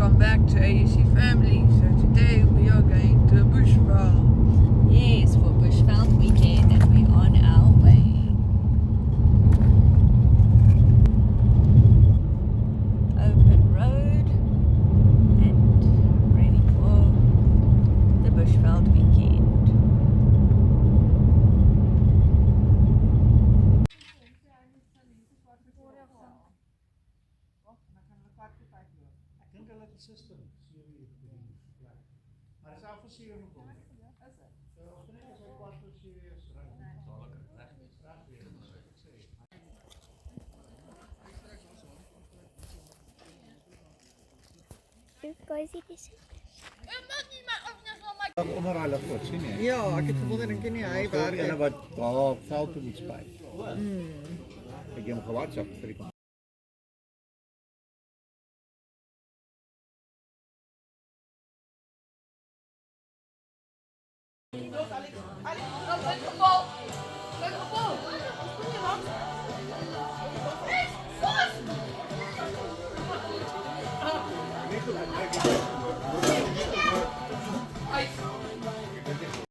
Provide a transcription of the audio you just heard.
welcome back to AUC Family. So today we are going to Bushveld. Yes, for Bushveld weekend and we're on our way. Open road and ready for the Bushveld weekend. Ik denk dat het system serie blijft. Maar het is af voor serie nog komen. Is het? Of nee, is het kwart voor serie is recht. Zal ik het recht is? Recht weer, dat is wat ik zeg. Onderhoud goed, sien jy? Ja, ek het gewonder en ken nie hy Daar werk. ene wat daar veld toe moet spuit. Ek het hom ge-WhatsApp vir die Hey,